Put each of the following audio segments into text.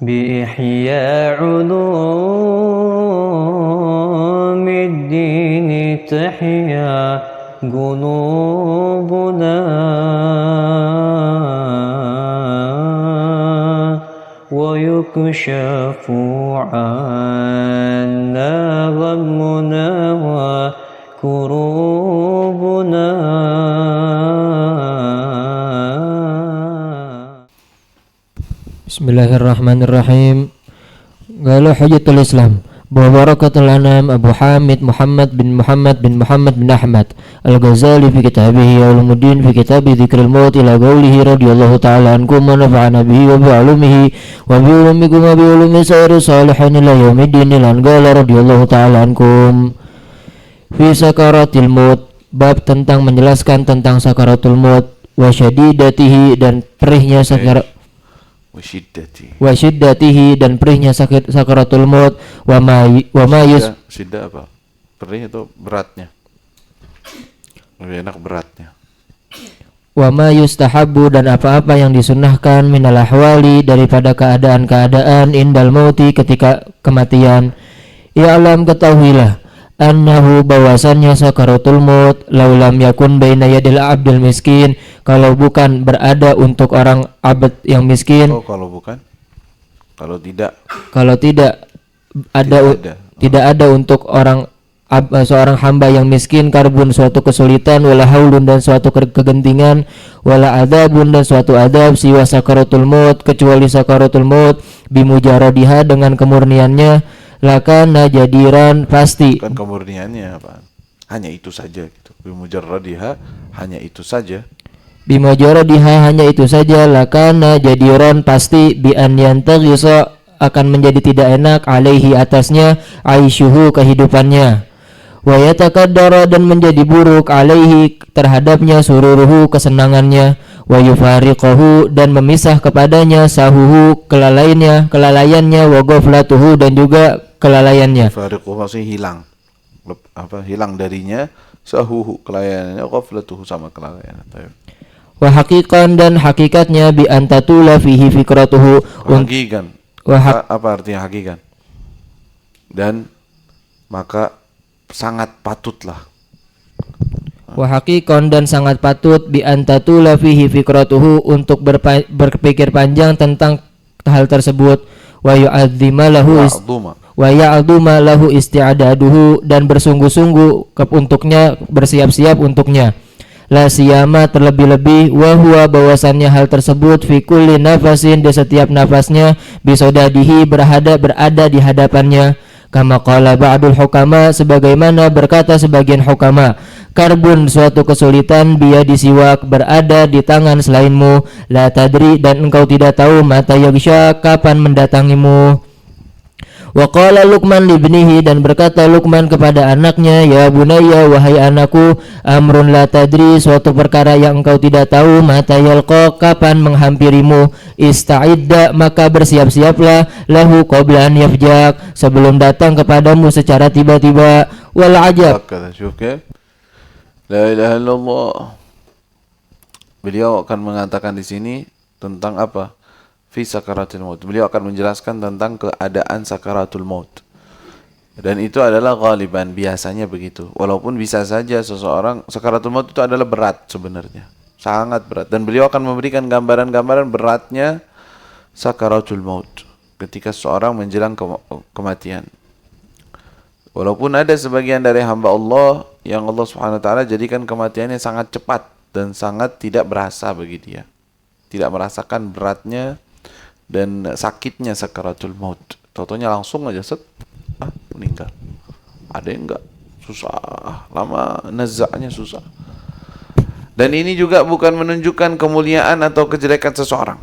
بإحياء علوم الدين تحيا قلوبنا ويكشف عنا غمنا وكروبنا. Bismillahirrahmanirrahim. Qala Hujjatul Islam wa barakatul anam Abu Hamid Muhammad bin Muhammad bin Ahmad Al-Ghazali fi kitabih Ulumuddin fi kitab Dzikrul Maut ila qawlihi radhiyallahu ta'ala ankum wa nafa'ana bihi wa bi ulumihi wa bi ulumikum wa bi ulumi sairi salihin ila yaumiddin. Lan qala radhiyallahu ta'ala ankum fi sakaratil maut, bab tentang menjelaskan tentang sakaratul maut wa syadidatihi dan perihnya Wasyiddatihi dan perihnya sakaratul maut wa ma syiddah apa? Perih itu beratnya. Lebih enak beratnya. Wa ma yustahabbu dan apa-apa yang disunnahkan minal ahwali daripada keadaan-keadaan indal mauti ketika kematian. Ya alam, ketahuilah annahu bahwasannya sakaratul maut laulam yakun baina yadil abdul miskin, kalau bukan berada untuk orang abd yang miskin. Kalau tidak ada untuk orang seorang hamba yang miskin, karbun suatu kesulitan, wala haulun dan suatu kegentingan, wala adabun dan suatu adab, siwa sakaratul maut kecuali sakaratul maut, bimujaradiha dengan kemurniannya, lakana jadiran pasti. Kan kemurniannya apa? Hanya itu saja gitu. Bimujarradiha hanya itu saja. Bimujarradiha hanya itu saja, lakana jadiran pasti, bi an yantaghisa akan menjadi tidak enak, alaihi atasnya, aisyuhu kehidupannya, wa yatakaddara dan menjadi buruk, alaihi terhadapnya, sururuhu kesenangannya, wa yufariqahu dan memisah kepadanya, sahuhu kelalaiannya, wa ghaflatuhu dan juga kelalaiannya. Yufariquhu maksudnya hilang. Hilang darinya, sahuhu kelalaiannya, ghaflatuhu sama kelalaiannya. Wa haqiqan dan hakikatnya, bi antatula fihi fikratuhu. Haqiqan. Apa artinya hakikan? Dan maka sangat patutlah. Wa haqiqan dan sangat patut, bi antatula fihi fikratuhu untuk berpikir panjang tentang hal tersebut. Wa yu'adzima lahu isti'adaduhu dan bersungguh-sungguh untuknya, bersiap-siap untuknya. La siyama terlebih-lebih, wa huwa bahwasannya hal tersebut, fi kulli nafasin di setiap nafasnya, bisodadihi berada di hadapannya. Kama qala ba'dul hukama sebagaimana berkata sebagian hukama, karbun suatu kesulitan, biyadi siwak berada di tangan selainmu, la tadri dan engkau tidak tahu, mata yagsha kapan mendatangimu. Wa qala Luqman libnihi dan berkata Luqman kepada anaknya, ya bunayya wahai anakku, amrun la tadri suatu perkara yang engkau tidak tahu, mata yalqa kapan menghampirimu, ista'idda maka bersiap-siaplah, lahu qabla an yafjak sebelum datang kepadamu secara tiba-tiba. Wal ajab, la ilaha illallah. Beliau akan mengatakan di sini tentang apa? Fi sakaratul maut. Beliau akan menjelaskan tentang keadaan sakaratul maut. Dan itu adalah ghaliban, biasanya begitu. Walaupun bisa saja seseorang, sakaratul maut itu adalah berat sebenarnya. Sangat berat. Dan beliau akan memberikan gambaran-gambaran beratnya sakaratul maut ketika seseorang menjelang kematian. Walaupun ada sebagian dari hamba Allah yang Allah Subhanahu wa taala jadikan kematiannya sangat cepat dan sangat tidak berasa bagi dia. Tidak merasakan beratnya dan sakitnya sakaratul maut. Contohnya langsung aja meninggal. Ada yang enggak, susah, lama nazaknya susah. Dan ini juga bukan menunjukkan kemuliaan atau kejelekan seseorang.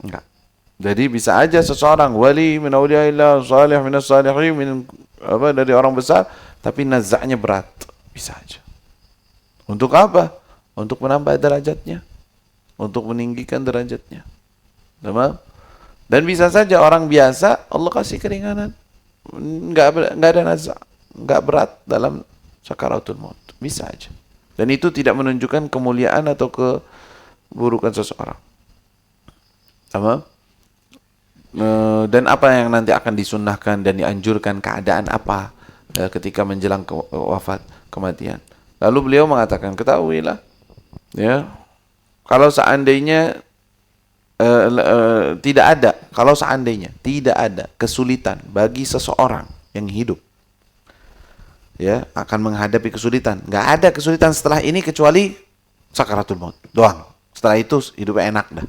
Enggak. Jadi bisa aja seseorang wali min auliyaillah, salih minas salihin, dari orang besar, tapi nazaknya berat. Bisa aja. Untuk apa? Untuk menambah derajatnya, untuk meninggikan derajatnya. Tamam? Dan bisa saja orang biasa Allah kasih keringanan, enggak ada nazak, enggak berat dalam sakaratul maut. Bisa aja. Dan itu tidak menunjukkan kemuliaan atau keburukan seseorang. Tamam? dan apa yang nanti akan disunnahkan dan dianjurkan, keadaan apa ketika menjelang wafat, kematian. Lalu beliau mengatakan, ketahuilah ya, kalau seandainya kalau seandainya tidak ada kesulitan bagi seseorang yang hidup, ya, akan menghadapi kesulitan. Nggak ada kesulitan setelah ini kecuali sakaratul maut doang. Setelah itu hidupnya enak dah.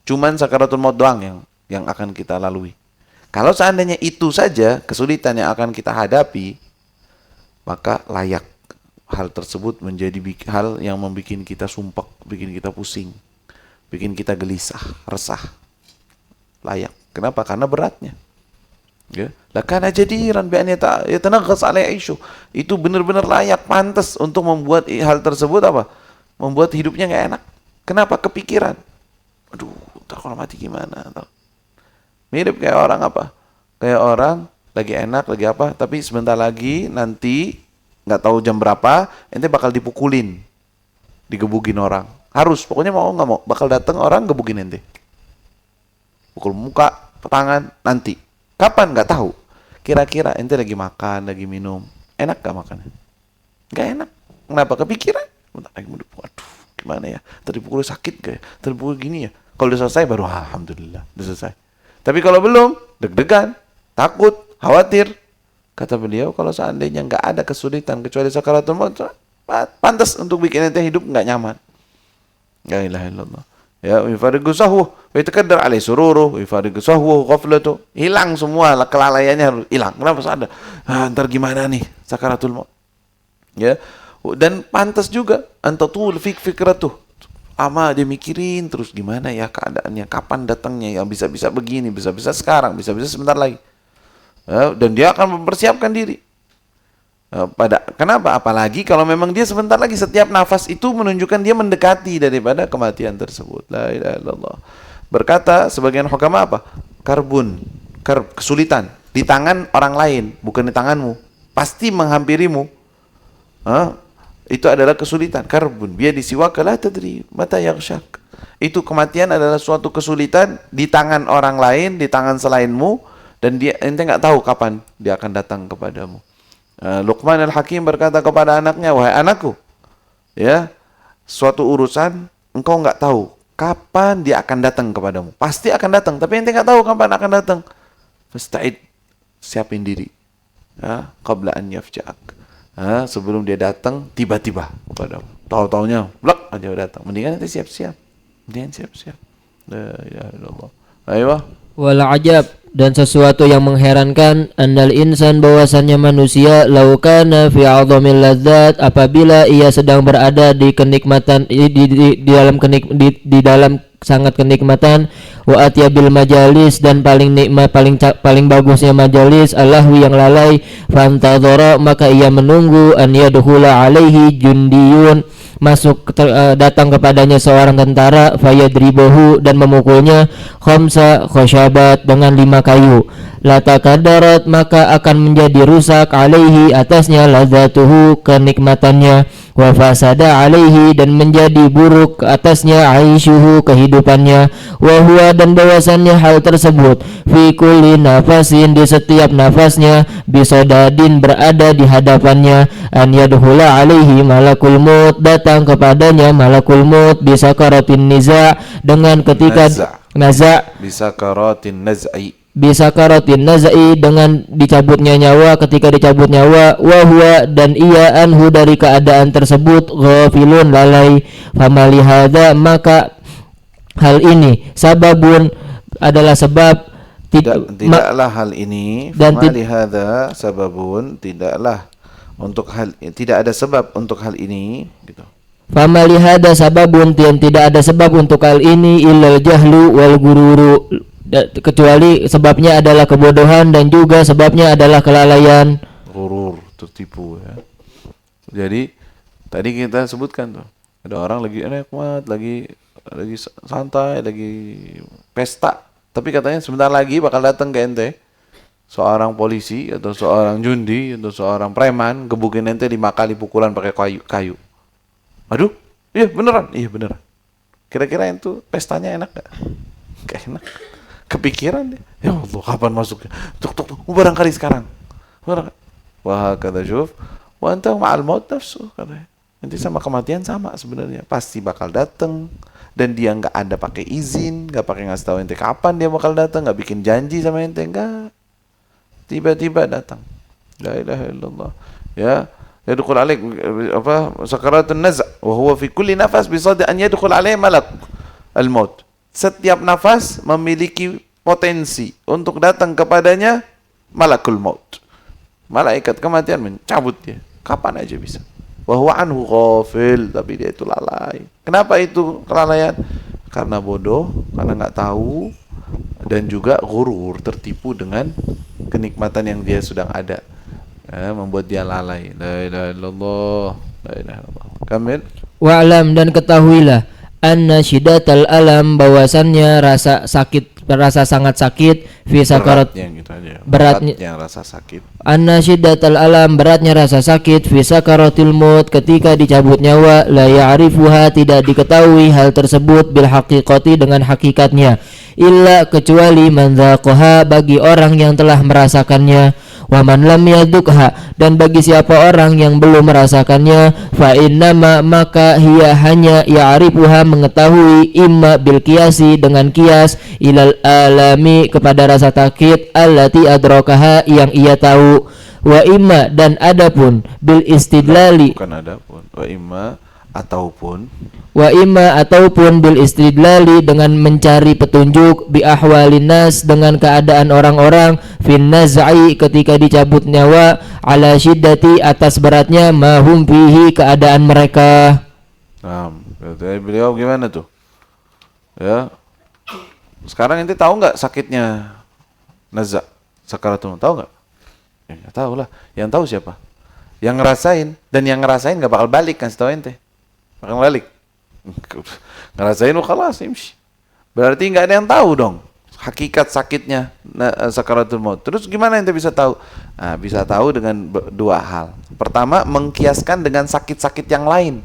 Cuman sakaratul maut doang yang akan kita lalui. Kalau seandainya itu saja kesulitan yang akan kita hadapi, maka layak hal tersebut menjadi hal yang membuat kita sumpek, bikin kita pusing, bikin kita gelisah, resah. Layak. Kenapa? Karena beratnya. Ya, lakana jadiran bi an yatanaghas alai aisyu. Itu benar-benar layak, pantas untuk membuat hal tersebut apa? Membuat hidupnya nggak enak. Kenapa? Kepikiran. Aduh, tak kalau mati gimana? Mirip kayak orang apa? Kayak orang lagi enak, lagi apa? Tapi sebentar lagi nanti nggak tahu jam berapa, ente bakal dipukulin, digebugin orang. Harus, pokoknya mau nggak mau, bakal datang orang gebugin ente. Pukul muka, tangan, nanti. Kapan? Nggak tahu. Kira-kira ente lagi makan, lagi minum, enak gak makannya? Nggak enak. Kenapa? Kepikiran. Waduh, gimana ya? Tadi pukul sakit gak ya? Tadi pukul gini ya? Kalau udah selesai baru alhamdulillah, udah selesai. Tapi kalau belum, deg-degan, takut, khawatir. Kata beliau, kalau seandainya nggak ada kesulitan kecuali sakaratul maut, pantas untuk bikin ente hidup nggak nyaman. La ilaha illallah. Ya, yufarigu sahwuh, wa yatakaddar alai sururuh, yufarigu sahwuh ghaflatuh. Hilang semua, kelalaiannya harus hilang. Kenapa sadar? Ntar gimana nih sakaratul maut? Ya. Dan pantas juga antatul fikratuh. Ama dia mikirin terus gimana ya keadaannya, kapan datangnya, ya bisa-bisa begini, bisa-bisa sekarang, bisa-bisa sebentar lagi. Ya, dan dia akan mempersiapkan diri. Kenapa? Apalagi kalau memang dia sebentar lagi, setiap nafas itu menunjukkan dia mendekati daripada kematian tersebut. La ilaha illallah. Berkata sebagian hukama apa? Kesulitan di tangan orang lain, bukan di tanganmu. Pasti menghampirimu. Itu adalah kesulitan. Karbun biya disiwaka la tadri mata yaghsyak. Itu kematian adalah suatu kesulitan di tangan orang lain, di tangan selainmu, dan ente nggak tahu kapan dia akan datang kepadamu. Luqman al-Hakim berkata kepada anaknya, wahai anakku, ya, suatu urusan engkau nggak tahu kapan dia akan datang kepadamu. Pasti akan datang, tapi ente nggak tahu kapan akan datang. Fasta'id, siapin diri. Qabla an yafja'ak. Sebelum dia datang tiba-tiba kepadamu. Tahu-taunya blak aja datang. Mendingan ente siap-siap. Mendingan siap-siap. La ilaha illallah. Ayo. Wal ajab, dan sesuatu yang mengherankan, annal insan, bahwasannya manusia, laukana fi 'azamil ladzat, apabila ia sedang berada di kenikmatan, di dalam sangat kenikmatan, wa atyabil majalis, dan paling nikmat, paling bagusnya majalis, allahwi yang lalai, fantadhara, maka ia menunggu, an yadkhula alaihi jundiyun, datang kepadanya seorang tentara, fayadribuhu, dan memukulnya, khamsa khasyabat, dengan 5 kayu, la takadarat, maka akan menjadi rusak, alaihi, atasnya, ladzatuhu, kenikmatannya, wa fasada alaihi, dan menjadi buruk atasnya, aisyuhu, kehidupannya, wa huwa, dan bahwasannya hal tersebut, fi kulli nafasin, di setiap nafasnya, bisodadin, berada di hadapannya, an yadkhula alaihi malakul maut, datang kepadanya malakul maut, bisakaratin niza, dengan ketika bisakaratin nazai, dengan dicabutnya nyawa, ketika dicabut nyawa, wa huwa, dan ia anhu, dari keadaan tersebut, ghafilun, lalai, famali hadza, maka hal ini sababun, adalah sebab, tidaklah hal ini, famali hadza sababun, tidaklah untuk hal, tidak ada sebab untuk hal ini, gitu. Famali hadza sababun, tidak ada sebab untuk hal ini, illal jahlu wal gururu, kecuali sebabnya adalah kebodohan, dan juga sebabnya adalah kelalaian, gurur, tertipu, ya. Jadi tadi kita sebutkan tuh, ada orang lagi nikmat, lagi santai, lagi pesta, tapi katanya sebentar lagi bakal datang ke ente seorang polisi atau seorang jundi atau seorang preman, gebukin ente 5 kali pukulan pakai kayu. Aduh, iya beneran. Kira-kira itu pestanya enak gak? Gak enak. kepikiran dia, ya Allah kapan masuknya, tuk barangkali sekarang, wah kata syuf, wa anta ma'al maut nafsu, katanya nanti sama kematian sama sebenarnya, pasti bakal datang. Dan dia nggak ada pakai izin, nggak pakai ngasih tahu ente kapan dia bakal datang, nggak bikin janji sama ente, enggak, tiba-tiba datang. La ilaha illallah. Ya, yadkhul alaik apa sakaratun naz' wa huwa fi kulli nafas bisadi an yadkhul alaihi malak al-maut. Setiap nafas memiliki potensi untuk datang kepadanya malakul maut. Malaikat kematian mencabut dia kapan aja bisa. Wa huwa anhu ghafil, tapi dia itu lalai. Kenapa itu kelalaian? Karena bodoh, karena nggak tahu, dan juga ghurur, tertipu dengan kenikmatan yang dia sedang ada. Membuat dia lalai. La ilaha illallah, la ilaha illallah. Kamil. Wa'lam, dan ketahuilah anna syiddatal alam, bahwasannya rasa sakit, rasa sangat sakit, fi sakarat, Beratnya gitu aja. beratnya rasa sakit. anna syiddatal alam, beratnya rasa sakit, fi sakaratil maut, ketika dicabut nyawa, la ya'rifuha, tidak diketahui hal tersebut bil haqiqati, dengan hakikatnya, illa, kecuali man dzaqaha, bagi orang yang telah merasakannya, wa man lam yadukha, dan bagi siapa orang yang belum merasakannya, fa innama, maka hiya hanya ya'rifuha, mengetahui, imma bil qiyasi, dengan qiyas, ilal alami, kepada rasa sakit, allati adrakaha, yang ia tahu, wa imma, dan adapun, bil istidlali, Bukan ada pun. Wa imma ataupun bil istidlali, dengan mencari petunjuk, bi ahwalin nas, dengan keadaan orang-orang, fin naz'i, ketika dicabut nyawa, ala syiddati, atas beratnya, mahum fihi, keadaan mereka. Nah, dari beliau gimana tuh? Ya. Sekarang ente tahu nggak sakitnya naza' sakaratul maut? Tahu nggak? Ya, nggak tahu lah. Yang tahu siapa? Yang ngerasain, dan yang ngerasain nggak bakal balik kan, setahu ente. Bakal balik. Ngerasain khalas imshi. Berarti nggak ada yang tahu dong hakikat sakitnya sakaratul maut. Terus gimana ente bisa tahu? Nah, bisa tahu dengan dua hal. Pertama, mengkiaskan dengan sakit-sakit yang lain.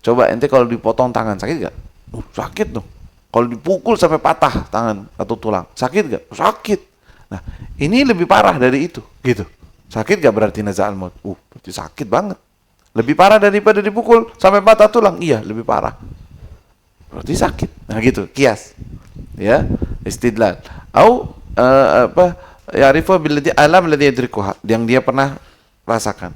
Coba ente kalau dipotong tangan sakit gak? Sakit dong. Kalau dipukul sampai patah tangan atau tulang, sakit gak? Sakit. Nah, ini lebih parah dari itu, gitu. Sakit gak berarti naza'al maut? Berarti sakit banget. Lebih parah daripada dipukul sampai patah tulang? Iya, lebih parah. Berarti sakit. Nah, gitu, kias. Ya, istidlal. Au ya'rifu billadhi alam alladhi yadrikuha, yang dia pernah rasakan.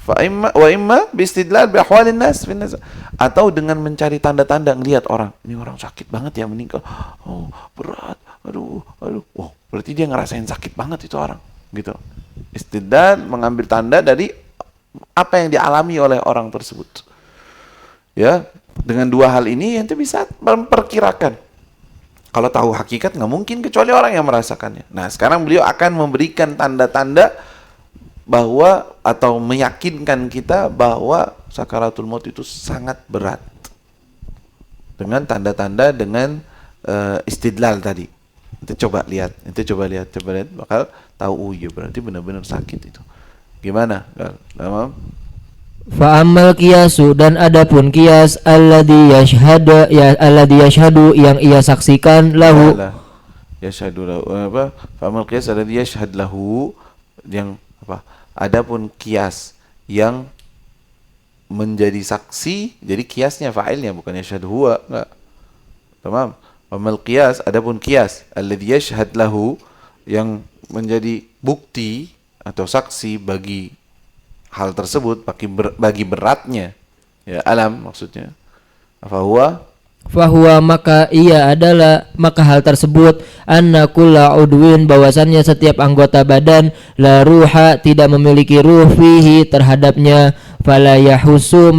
Wa imma bistidlal bi ahwalin nas fin nas, atau dengan mencari tanda-tanda, ngelihat orang, ini orang sakit banget ya meninggal, oh berat, aduh, oh berarti dia ngerasain sakit banget itu orang, gitu. Istidlal, mengambil tanda dari apa yang dialami oleh orang tersebut. Ya, dengan dua hal ini ente bisa memperkirakan. Kalau tahu hakikat nggak mungkin kecuali orang yang merasakannya. Nah, sekarang beliau akan memberikan tanda-tanda bahwa, atau meyakinkan kita bahwa sakaratul maut itu sangat berat, dengan tanda-tanda, dengan istidlal tadi. Ente coba lihat, bakal tahu, oh iya berarti benar-benar sakit itu. Gimana? Tamam. Fa ammal qiyasu, dan adapun qiyas, alladhi yashhadu, yang ia saksikan, lahu, Yashhadu lahu, apa? Fa ammal qiyas alladhi yashhad lahu, yang apa? Adapun kias yang menjadi saksi, jadi kiasnya fa'ilnya bukan yashhad huwa, enggak. Tamam. Amal qiyas, adapun kias alladhi yashhad lahu, yang menjadi bukti atau saksi bagi hal tersebut, bagi beratnya, ya alam maksudnya. Fahuwa, maka ia adalah, maka hal tersebut, anna kulla udwin, bahwasannya setiap anggota badan, la ruha, tidak memiliki ruh, fihi, terhadapnya, fala yahisu,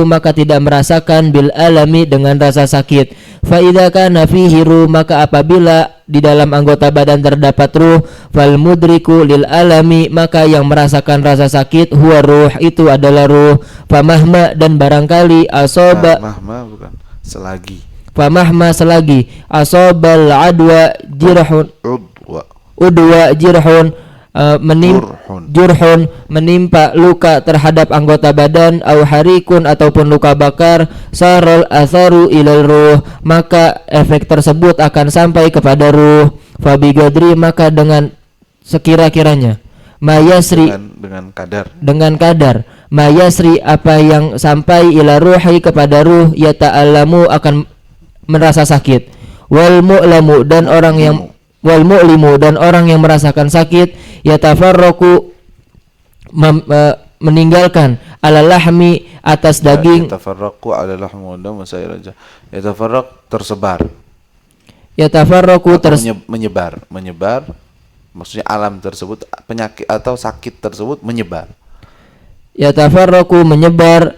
maka tidak merasakan, bil alami, dengan rasa sakit. Fa idza kana fihi ruh, maka apabila di dalam anggota badan terdapat ruh, fal mudriku lil alami, maka yang merasakan rasa sakit, huwa ruh, itu adalah ruh. Famahma, dan barangkali asoba, mahma bukan selagi, famahma, selagi, asobal adwa jirhun, udwa jirhun, jurhun menimpa luka terhadap anggota badan, au harikun ataupun luka bakar, sarol atharu ilal ruh, maka efek tersebut akan sampai kepada ruh. Fabigadri, maka dengan sekira-kiranya, mayasri dengan kadar mayasri, apa yang sampai ila ruhi kepada ruh, yata'allamu akan merasa sakit, wal mu'lamu dan orang yang wal mu'limu dan orang yang merasakan sakit, yatafarraqu meninggalkan ala lahmi atas daging, yatafarraqu ala lahmi wa dam sairaja, yatafarraq tersebar, yatafarraqu menyebar, maksudnya alam tersebut, penyakit atau sakit tersebut menyebar. Yatafarraqu menyebar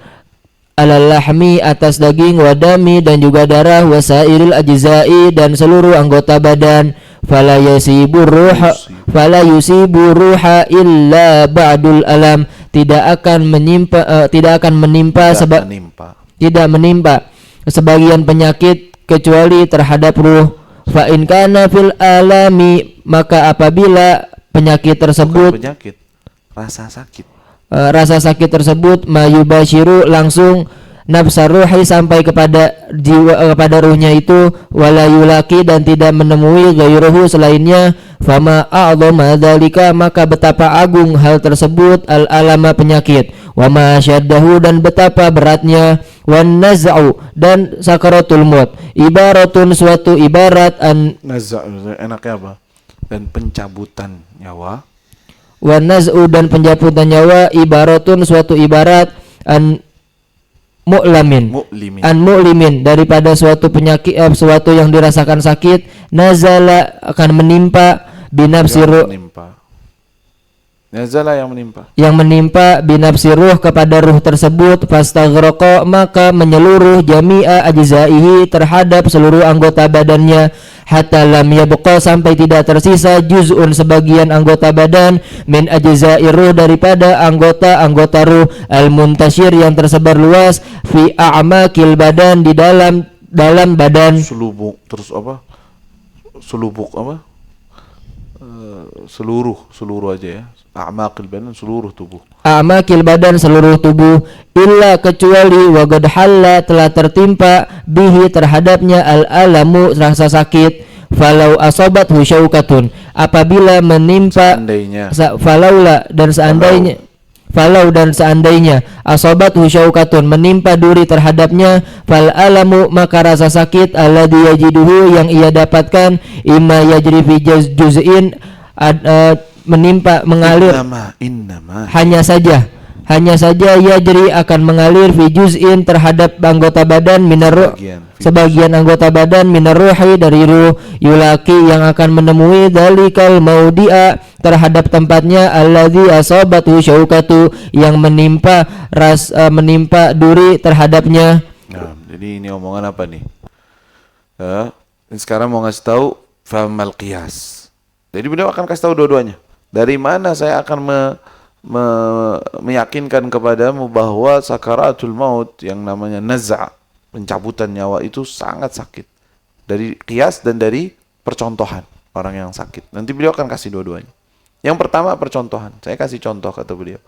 ala lahmi atas daging, wadami dan juga darah, wasairil ajza'i dan seluruh anggota badan. Fala yusibu ruha illa ba'dul alam, tidak akan menimpa sebagian penyakit kecuali terhadap ruh. Fa in kana fil alami, maka apabila penyakit tersebut, rasa sakit tersebut mayubashiru langsung nafsa ruhi sampai kepada jiwa, kepada ruhnya itu, wala yulaki dan tidak menemui ghairuhu selainnya, fama a'dhama dzalika, maka betapa agung hal tersebut, al alama penyakit, wa ma syaddahu dan betapa beratnya, wan naz'u dan sakaratul maut, ibaratun suatu ibarat, an naz'u enaknya apa, dan pencabutan nyawa, wan naz'u dan pencabutan nyawa, ibaratun suatu ibarat, an mu'limin daripada suatu penyakit, suatu yang dirasakan sakit, nazala akan menimpa binafsi ruh, nazala yang menimpa binafsi ruh kepada ruh tersebut, fastaghraqa maka menyeluruh jami'a ajzaihi terhadap seluruh anggota badannya, hatta lam yabqa sampai tidak tersisa juz'un sebagian anggota badan, min ajza'i ruh daripada anggota ruh, al muntashir yang tersebar luas, fi a'makil badan di dalam badan, seluruh aja ya, a'makil badan seluruh tubuh, a'makil badan seluruh tubuh, illa kecuali waqad halla telah tertimpa bihi terhadapnya al alamu rasa sakit, falau asobat husyaukatun apabila menimpa falau dan seandainya asobat husyaukatun menimpa duri terhadapnya, fal alamu maka rasa sakit alladhi yajiduhu yang ia dapatkan, imma yajri fi juz'in menimpa mengalir, hanya saja yajri akan mengalir fi juz'in terhadap anggota badan, sebagian anggota badan, minar ruhi dari ruh, yulaki yang akan menemui dalikal maudi'a terhadap tempatnya, alladzi asabathu syaukatu yang menimpa duri terhadapnya. Nah, jadi ini omongan apa nih? Sekarang mau ngasih tahu famal qiyas. Jadi beliau akan kasih tahu dua-duanya. Dari mana saya akan meyakinkan kepadamu bahwa sakaratul maut yang namanya naz'a, pencabutan nyawa itu sangat sakit, dari qiyas dan dari percontohan orang yang sakit. Nanti beliau akan kasih dua-duanya. Yang pertama percontohan, saya kasih contoh kata beliau.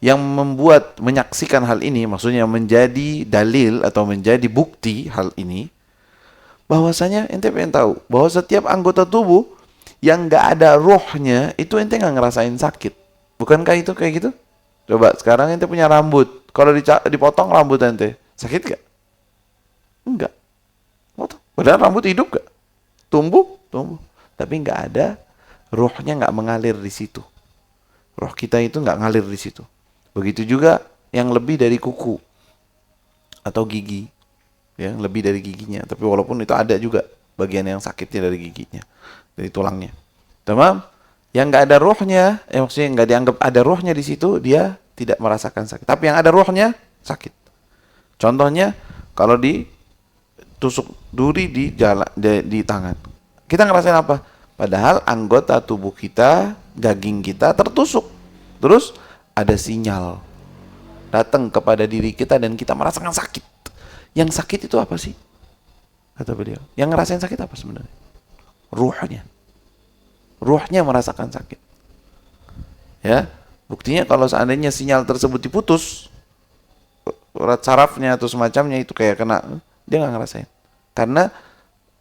Yang membuat menyaksikan hal ini, maksudnya menjadi dalil atau menjadi bukti hal ini, bahwasanya ente pengen tahu bahwa setiap anggota tubuh yang nggak ada rohnya itu ente nggak ngerasain sakit. Bukankah itu kayak gitu? Coba sekarang ente punya rambut, kalau dipotong rambut ente, sakit gak? Enggak. Padahal rambut hidup gak? Tumbuh. Tapi nggak ada, rohnya nggak mengalir di situ. Roh kita itu nggak ngalir di situ. Begitu juga yang lebih dari kuku atau gigi, yang lebih dari giginya. Tapi walaupun itu ada juga bagian yang sakitnya dari giginya, dari tulangnya. Tamam? Yang nggak ada rohnya, maksudnya nggak dianggap ada rohnya di situ, dia tidak merasakan sakit. Tapi yang ada rohnya sakit. Contohnya kalau ditusuk duri di tangan, kita ngerasain apa? Padahal anggota tubuh kita, daging kita tertusuk, terus ada sinyal datang kepada diri kita dan kita merasakan sakit. Yang sakit itu apa sih? Kata beliau. Yang ngerasain sakit apa sebenarnya? Ruhnya merasakan sakit. Ya, buktinya kalau seandainya sinyal tersebut diputus, urat sarafnya atau semacamnya itu kayak kena, dia nggak ngerasain. Karena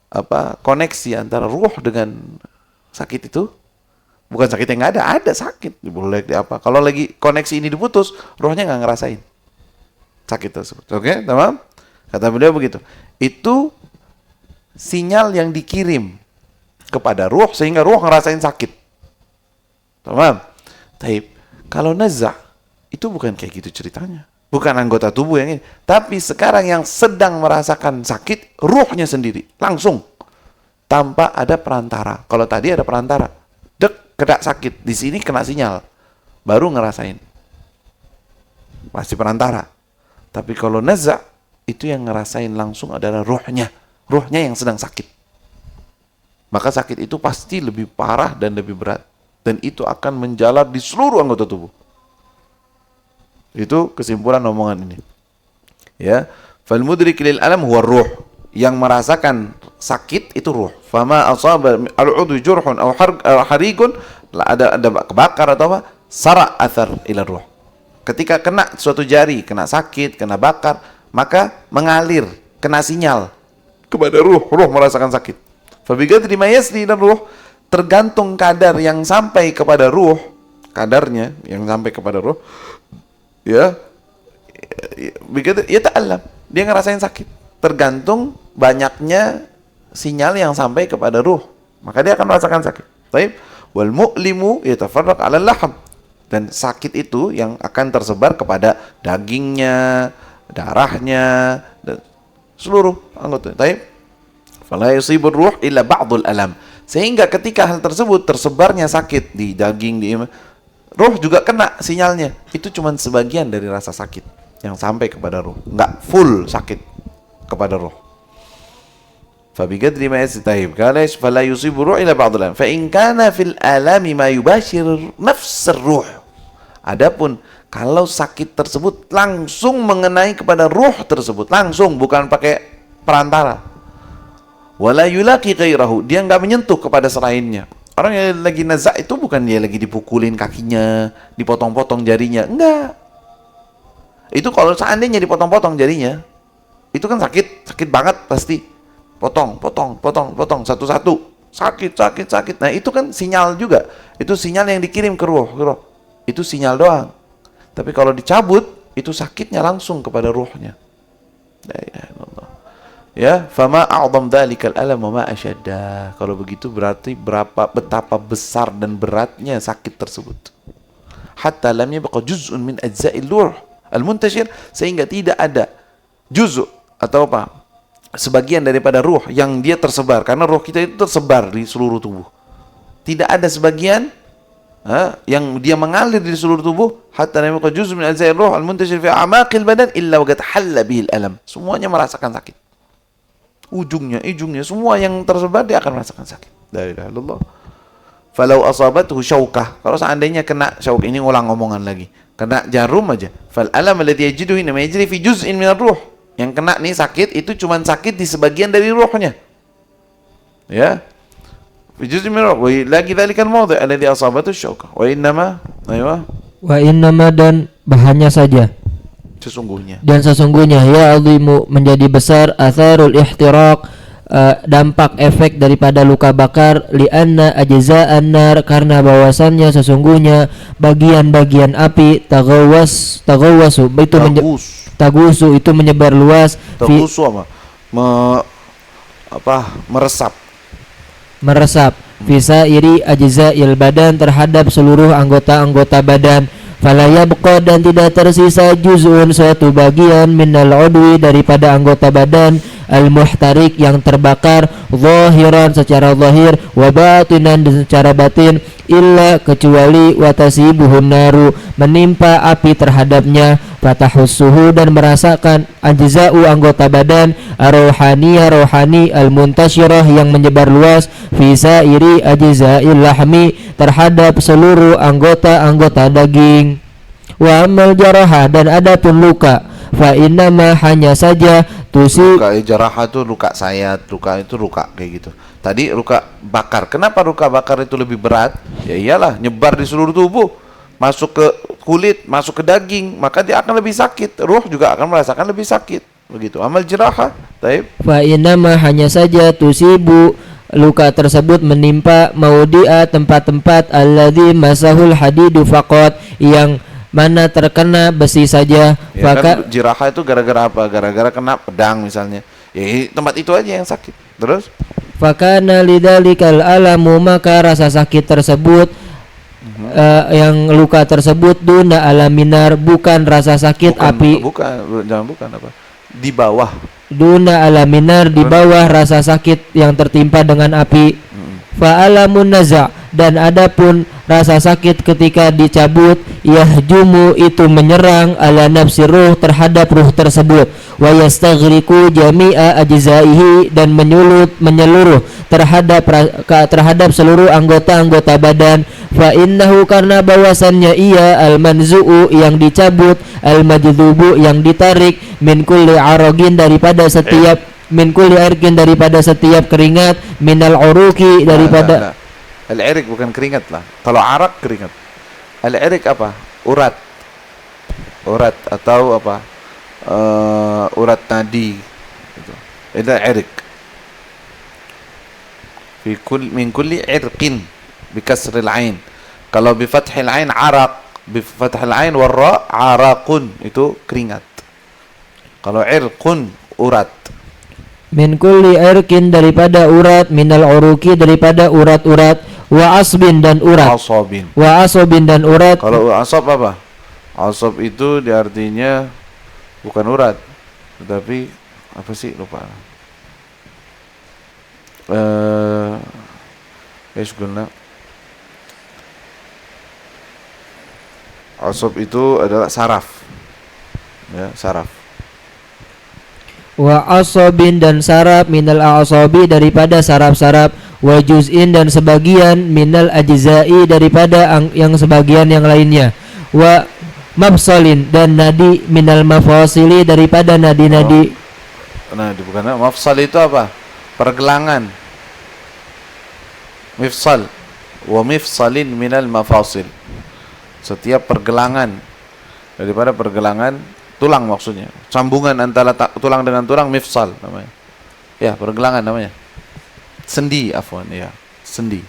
apa? Koneksi antara ruh dengan sakit itu bukan sakit yang nggak ada sakit. Boleh apa? Kalau lagi koneksi ini diputus, ruhnya nggak ngerasain sakit tersebut. Oke, tamam? Kata beliau begitu. Itu sinyal yang dikirim kepada ruh sehingga ruh ngerasain sakit. Tamam? Taib. Kalau nazah itu bukan kayak gitu ceritanya. Bukan anggota tubuh yang ini, tapi sekarang yang sedang merasakan sakit ruhnya sendiri, langsung tanpa ada perantara. Kalau tadi ada perantara, dek kena sakit, di sini kena sinyal, baru ngerasain. Pasti perantara. Tapi kalau nazah itu yang ngerasain langsung adalah ruhnya yang sedang sakit. Maka sakit itu pasti lebih parah dan lebih berat. Dan itu akan menjalar di seluruh anggota tubuh. Itu kesimpulan omongan ini. Ya, fal mudrik lil alam huwa ruh. Yang merasakan sakit itu ruh. Fama asaba al-udhu jurhun aw harigun, ada kebakar atau apa? Sara athar ila ruh. Ketika kena suatu jari, kena sakit, kena bakar, maka mengalir, kena sinyal kepada ruh. Ruh merasakan sakit. Fa biqadri ma yasli ila ruh, tergantung kadar yang sampai kepada ruh, kadarnya yang sampai kepada ruh, ya, begitu, ya ta'allam, dia ngerasain sakit. Tergantung banyaknya sinyal yang sampai kepada ruh, maka dia akan merasakan sakit. Taib, wal mu'limu yatafarraq 'ala laham, dan sakit itu yang akan tersebar kepada dagingnya, darahnya, dan seluruh anggota. Taib, fala yusibur ruh illa ba'dul alam. Sehingga ketika hal tersebut tersebarnya sakit di daging, di ruh juga kena sinyalnya. Itu cuma sebagian dari rasa sakit yang sampai kepada ruh, enggak full sakit kepada ruh. Fa biqadri ma yastahib qala fala yusibu ruh ila ba'd al-alam fa in kana fil alami ma yubashir nafs ar-ruh. Adapun kalau sakit tersebut langsung mengenai kepada ruh tersebut, langsung, bukan pakai perantara. Wala yulaqi ghairahu, dia enggak menyentuh kepada selainnya. Orang yang lagi nazak itu bukan dia lagi dipukulin kakinya, dipotong-potong jarinya, enggak. Itu kalau seandainya dipotong-potong jarinya, itu kan sakit banget pasti. Potong satu-satu, sakit. Nah, itu kan sinyal juga. Itu sinyal yang dikirim ke ruh. Itu sinyal doang. Tapi kalau dicabut, itu sakitnya langsung kepada ruhnya. La ilaha illallah. Ya, fama a'dham dzalikal alam wa ma ashadda. Kalau begitu berarti betapa besar dan beratnya sakit tersebut. Hatta lam yabqa juz'un min ajza'il ruh al-muntashir, sehingga tidak ada juz' atau apa? Sebagian daripada ruh yang dia tersebar, karena ruh kita itu tersebar di seluruh tubuh. Tidak ada sebagian yang dia mengalir di seluruh tubuh. Hatta lam yabqa juz'un min ajza'il ruh al-muntashir fi a'maqil badan illa waqad halla bihi al-alam. Semuanya merasakan sakit. Ujungnya semua yang tersebar dia akan merasakan sakit. La ilaha illallah. Falau asabathu syaukah, kalau seandainya kena syauk, ini ulang omongan lagi, kena jarum aja, fal alam alladhi yajiduhu inma yajri fi juz'in min ar-ruh. Yang kena nih sakit itu cuman sakit di sebagian dari ruhnya. Ya. Fi juz'in min ar-ruh. Wa lagi dzalikal mawdi' alladhi asabathu syaukah. Wa innama dan bahannya saja. Sesungguhnya ya azimu, menjadi besar, atharul ihtiraq, dampak efek daripada luka bakar, lianna ajza'an nar, karena bahwasannya sesungguhnya bagian-bagian api, taghawwasu itu tagusu itu menyebar luas, meresap bisa iri ajza'il badan, terhadap seluruh anggota-anggota badan. Fala yabqa, dan tidak tersisa juz'un, suatu bagian, minal udwi, daripada anggota badan, al-muhtarik, yang terbakar, zahiran, secara zahir, wa batinan, dan secara batin, illa, kecuali, watasibuhun naru, menimpa api terhadapnya, fatahussuhu, dan merasakan ajza'u, anggota badan, rohani, al-muntashirah, yang menyebar luas, fi sairi ajza'il lahmi, terhadap seluruh anggota-anggota daging. Wa amal jaraha, dan adapun luka, fa innama, hanya saja, luka jaraha itu luka sayat, luka itu luka kayak gitu. Tadi luka bakar. Kenapa luka bakar itu lebih berat? Ya iyalah, nyebar di seluruh tubuh. masuk ke kulit, masuk ke daging, maka dia akan lebih sakit. Ruh juga akan merasakan lebih sakit. Begitu. Amal jirahah. Taib. Fa innama hanya saja tusibu luka tersebut menimpa maudi'a tempat-tempat alladzi masahul hadidu faqat yang mana terkena besi saja. Ya Maka kan jirahah itu gara-gara apa? Gara-gara kena pedang misalnya. Ya tempat itu aja yang sakit. Terus fakana lidzalikal alamu, maka rasa sakit tersebut yang luka tersebut duna alaminar, bukan rasa sakit api. Jangan bukan apa? Di bawah. Duna alaminar, di bawah rasa sakit yang tertimpa dengan api. Fa alamun naza', dan adapun rasa sakit ketika dicabut, yahjumu, itu menyerang ala nafsi ruh, terhadap ruh tersebut, wa yastaghriqu jami'a ajzaihi, dan menyeluruh terhadap seluruh anggota-anggota badan. Fa innahu, karena bahwasannya ia al manzu'u, yang dicabut, al majdhubu, yang ditarik, min kulli arogin, daripada setiap min kulli arqin, daripada setiap keringat, minal uruki, daripada Al-irik bukan keringat lah. Kalau arak keringat. Al-irik apa? Urat. Urat atau apa? Urat nadi. Itu. Itu irik. Min kulli irqin bi kasril ain. Kalau bi fathil ain araq, bi fathil ain warra araqun, itu keringat. Kalau irqun urat. min kulli irqin, daripada urat, minal uruki, daripada urat-urat, wa asbin, dan urat, Asabin. wa asobin, dan urat. Kalau asab apa? Asab itu artinya bukan urat, tetapi apa sih, lupa. Guna. Asab itu adalah saraf. Ya, saraf. Wa asobin, dan saraf, minal a'sabi, daripada saraf-saraf, wa juz'in, dan sebagian, minal ajza'i, daripada yang sebagian yang lainnya, wa mafsalin, dan nadi, minal mafasili, daripada nadi-nadi. Nah, bukan mafsal itu apa? Pergelangan. Mifsal. Wa mifsalin minal mafasil. Setiap pergelangan, daripada pergelangan tulang, maksudnya sambungan antara tulang dengan tulang, mifsal namanya. Ya, pergelangan namanya. Sendi, afwan, ya. Sendi.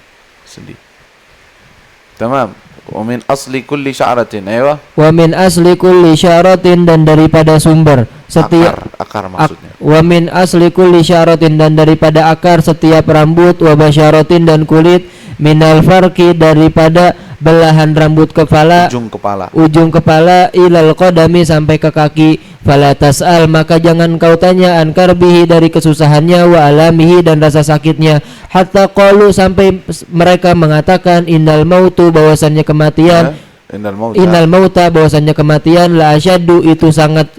Tamam. Wa min asli kulli sya'ratin, aywa. Wa min asli kulli sya'ratin, dan daripada sumber setiap akar maksudnya. Wa min asli kulli sya'ratin, dan daripada akar setiap rambut, wa basyaratin, dan kulit, minal farqi, daripada belahan rambut kepala, ujung kepala ilal qadami, sampai ke kaki. Fala tas'al, maka jangan kau tanya, an karbihi, dari kesusahannya, wa alamihi, dan rasa sakitnya, hatta qalu, sampai mereka mengatakan, innal mautu, bahwasannya kematian, innal mauta, bahwasannya kematian, la asyaddu, itu sangat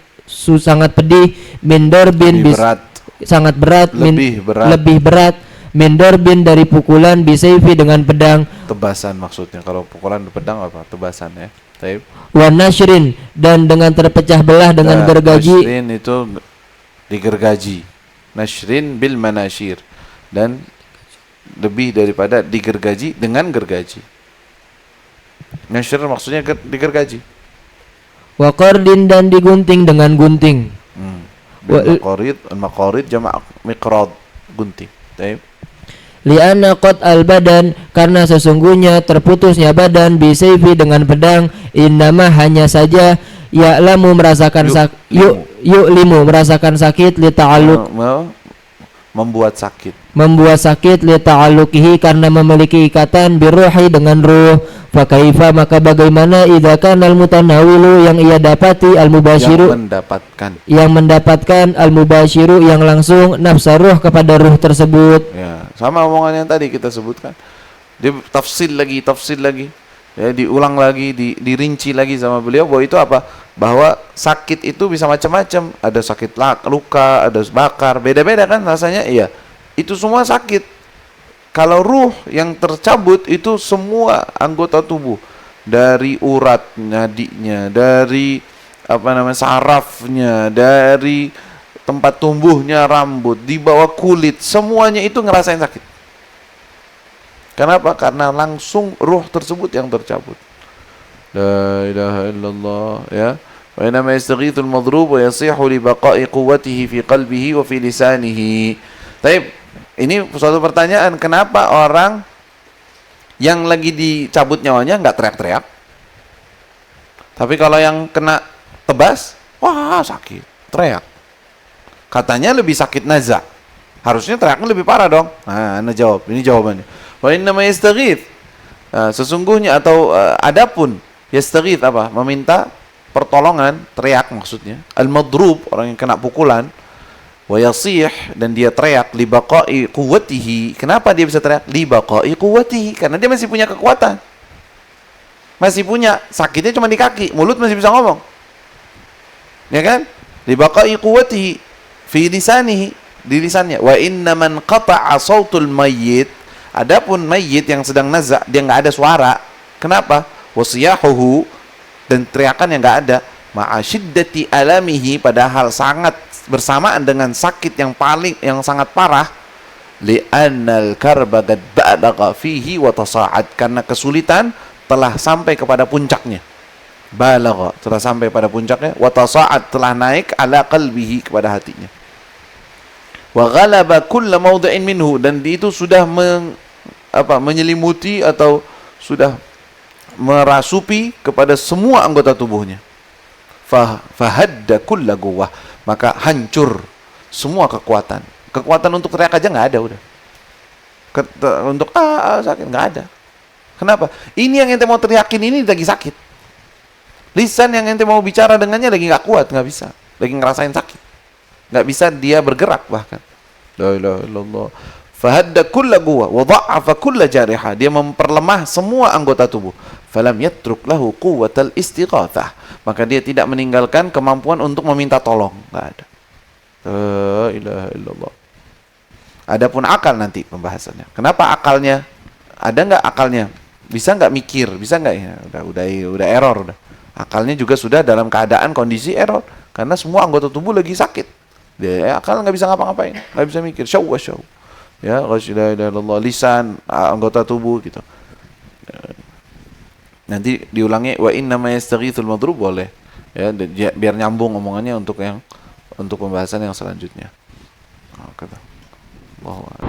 pedih, min darbin, sangat berat, lebih berat, min darbin, dari pukulan, bisayfi, dengan pedang, tebasan maksudnya. Kalau pukulan pedang apa? Tebasan, ya. Taib. Wa nashrin, dan dengan terpecah belah dengan gergaji. Nashrin itu digergaji. Nashrin bil manashir, dan lebih daripada digergaji dengan gergaji. Nashr maksudnya digergaji. Wa qardin, dan digunting dengan gunting. Maqarid jama' miqrad, gunting. Taib. Li'anna qat al-badan, karena sesungguhnya terputusnya badan, bisayfi, dengan pedang, innama, hanya saja, ya'lamu, merasakan yu'limu, merasakan sakit, li ta'alluq, membuat sakit, li ta'alluqihi, karena memiliki ikatan, birruhi, dengan ruh. Fa kaifa, maka bagaimana, idza kana al-mutanawilu, yang ia dapati, al-mubasyiru, yang mendapatkan, al-mubasyiru, yang langsung, nafsa ruh, kepada ruh tersebut. Ya, sama omongan yang tadi kita sebutkan. Dia tafsil lagi, ya, diulang lagi, dirinci lagi sama beliau, bahwa itu apa? Bahwa sakit itu bisa macam-macam. Ada sakit luka, ada bakar, beda-beda kan rasanya. Iya, itu semua sakit. Kalau ruh yang tercabut itu semua anggota tubuh, dari urat nadinya, dari sarafnya, dari tempat tumbuhnya rambut, di bawah kulit, semuanya itu ngerasain sakit. Kenapa? Karena langsung ruh tersebut yang tercabut. La ilaha illallah, ya. Wa inama yastaghithul madhrub wa yasihu li baqa'i quwwatihi fi qalbihi wa fi lisanihi. Taib, ini suatu pertanyaan, kenapa orang yang lagi dicabut nyawanya nggak teriak-teriak? Tapi kalau yang kena tebas, wah sakit, teriak. Katanya lebih sakit naza. Harusnya teriaknya lebih parah dong. Nah, Anda jawab, ini jawabannya. Wa innama yastaghith. Sesungguhnya atau adapun yastaghith apa? Meminta pertolongan, teriak maksudnya. Al-madrub, orang yang kena pukulan, wa yasih, dan dia teriak li baqa'i quwwatihi. Kenapa dia bisa teriak? Li baqa'i quwwatihi, karena dia masih punya kekuatan. Masih punya, sakitnya cuma di kaki, mulut masih bisa ngomong. Ya kan? Li baqa'i quwwatihi fi lisanihi, di lisannya. Wa inna man qata'a sautul mayyit, adapun mayyit yang sedang nazak, dia nggak ada suara. Kenapa? Wasiyahuhu, dan teriakan yang nggak ada, ma'a syiddati alamihi, padahal sangat bersamaan dengan sakit yang sangat parah. Li'annal karba qad ba'daqa fihi wa tasa'ad, karena kesulitan telah sampai kepada puncaknya. Balagha, telah sampai pada puncaknya. Wa tasa'ad, telah naik ala qalbihi, kepada hatinya. Wa ghalaba kulla mawdi'in minhu, dan itu sudah menyelimuti atau sudah merasupi kepada semua anggota tubuhnya. Fahadda kulla quwwah, maka hancur semua kekuatan. Kekuatan untuk teriak aja nggak ada udah. Untuk sakit nggak ada. Kenapa? Ini yang ente mau teriakin ini lagi sakit. Lisan yang ente mau bicara dengannya lagi nggak kuat, nggak bisa. Lagi ngerasain sakit. Nggak bisa dia bergerak bahkan. La ilaha illallah. Fahadda kulla quwwah wa dha'afa kulla jarihah, dia memperlemah semua anggota tubuh. Falam yatruk lahu quwwatal istighatsah, maka dia tidak meninggalkan kemampuan untuk meminta tolong. Enggak ada. La ilaha illallah. Adapun akal nanti pembahasannya. Kenapa akalnya? Ada nggak akalnya? Bisa nggak mikir? Bisa nggak? Ya, udah error udah. Akalnya juga sudah dalam keadaan kondisi error karena semua anggota tubuh lagi sakit. Dia akal nggak bisa ngapa-ngapain, nggak bisa mikir. Syaw. Ya, la ilaha illallah, lisan, anggota tubuh gitu. Nanti diulangi wa inna ma yastaghithul madrub, boleh. Ya, biar nyambung omongannya untuk pembahasan yang selanjutnya. Kata Allah.